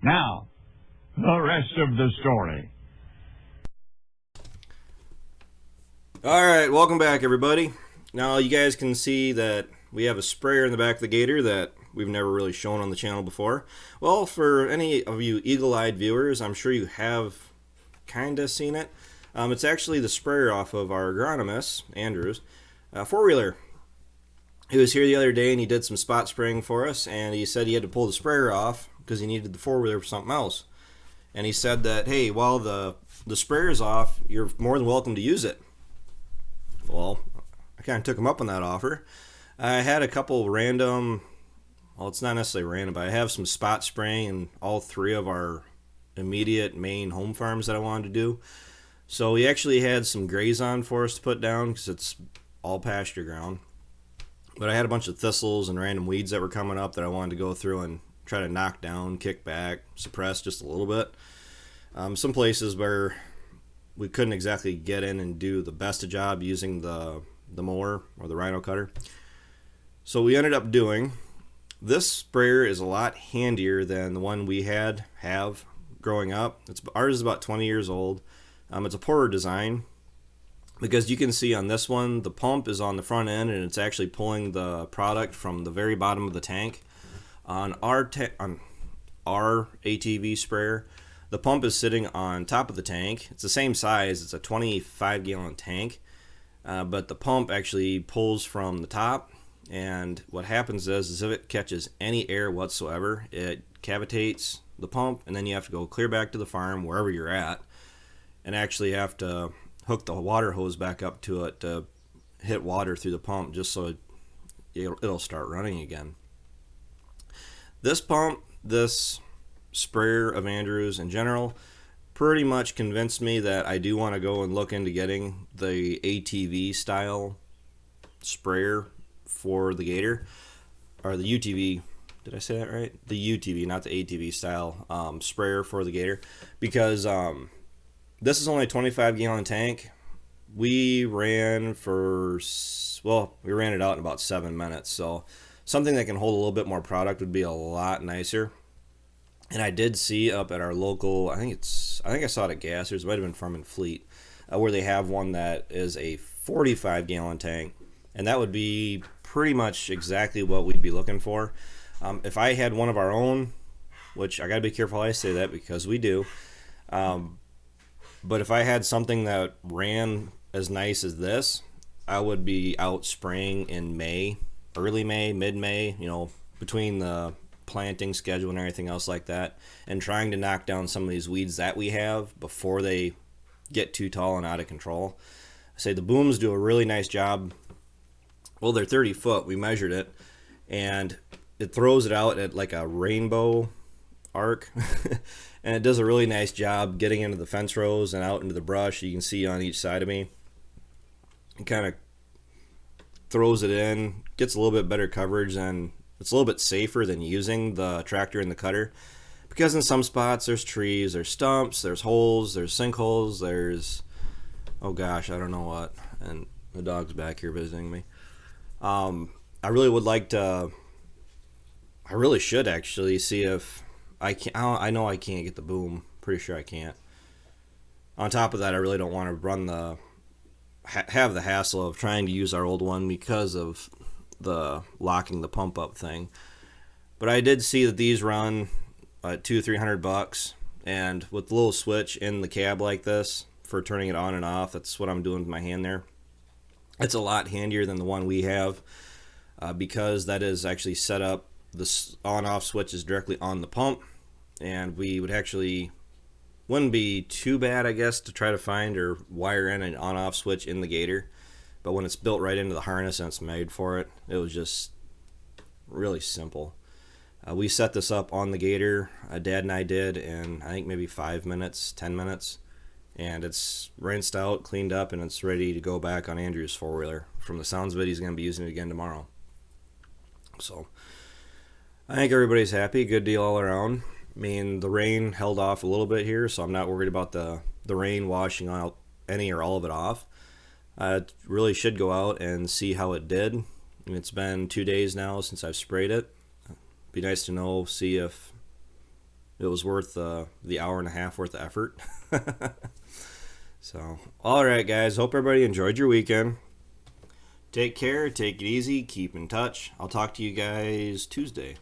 Now, the rest of the story. Alright, welcome back everybody. Now you guys can see that we have a sprayer in the back of the Gator that we've never really shown on the channel before. Well, for any of you eagle-eyed viewers, I'm sure you have kinda seen it. It's actually the sprayer off of our agronomist, Andrew's, four-wheeler. He was here the other day and he did some spot spraying for us, and he said he had to pull the sprayer off because he needed the four-wheeler for something else. And he said that, hey, while the sprayer's off, you're more than welcome to use it. Well, I kind of took him up on that offer. I had a couple random, well, it's not necessarily random, but I have some spot spraying in all three of our immediate main home farms that I wanted to do. So he actually had some graze on for us to put down because it's all pasture ground. But I had a bunch of thistles and random weeds that were coming up that I wanted to go through and try to knock down, kick back, suppress just a little bit. Some places where we couldn't exactly get in and do the best of job using the mower or the rhino cutter. So we ended up doing, this sprayer is a lot handier than the one we have growing up. Ours is about 20 years old. It's a poorer design because you can see on this one the pump is on the front end and it's actually pulling the product from the very bottom of the tank. On our ATV sprayer, the pump is sitting on top of the tank. It's the same size. It's a 25-gallon tank, but the pump actually pulls from the top, and what happens is if it catches any air whatsoever, it cavitates the pump, and then you have to go clear back to the farm wherever you're at and actually have to hook the water hose back up to it to hit water through the pump just so it'll start running again. This pump, this sprayer of Andrew's in general, pretty much convinced me that I do want to go and look into getting the ATV style sprayer for the Gator, or the UTV. Did I say that right? The UTV, not the ATV style sprayer for the Gator, because this is only a 25-gallon tank. We ran it out in about 7 minutes, so something that can hold a little bit more product would be a lot nicer. And I did see up at our local, I think I saw it at Gassers, it might have been Farm and Fleet, where they have one that is a 45-gallon tank, and that would be pretty much exactly what we'd be looking for. If I had one of our own, which I gotta be careful how I say that because we do, but if I had something that ran as nice as this, I would be out spraying in May, early May, mid-May, between the planting schedule and everything else like that, and trying to knock down some of these weeds that we have before they get too tall and out of control. I say the booms do a really nice job. Well, they're 30 foot, we measured it, and it throws it out at like a rainbow arc and it does a really nice job getting into the fence rows and out into the brush. You can see on each side of me, it kind of throws it in, gets a little bit better coverage, and it's a little bit safer than using the tractor and the cutter, because in some spots there's trees, there's stumps, there's holes, there's sinkholes, there's, oh gosh, I don't know what, and the dog's back here visiting me. I really would like to, I really should actually see if I can. I know I can't get the boom, pretty sure I can't. On top of that, I really don't want to run have the hassle of trying to use our old one because of the locking the pump up thing. But I did see that these run $200-300, and with the little switch in the cab like this for turning it on and off, that's what I'm doing with my hand there. It's a lot handier than the one we have, because that is actually set up. The on-off switch is directly on the pump, and we would actually, wouldn't be too bad, I guess, to try to find or wire in an on-off switch in the Gator. But when it's built right into the harness and it's made for it, it was just really simple. We set this up on the Gator, Dad and I did, in I think maybe 5 minutes, 10 minutes, and it's rinsed out, cleaned up, and it's ready to go back on Andrew's four-wheeler. From the sounds of it, he's going to be using it again tomorrow. So I think everybody's happy. Good deal all around. I mean, the rain held off a little bit here, so I'm not worried about the rain washing out any or all of it off. It really should go out and see how it did. I mean, it's been 2 days now since I've sprayed it. Be nice to know, see if it was worth the hour and a half worth of effort. So, all right, guys. Hope everybody enjoyed your weekend. Take care. Take it easy. Keep in touch. I'll talk to you guys Tuesday.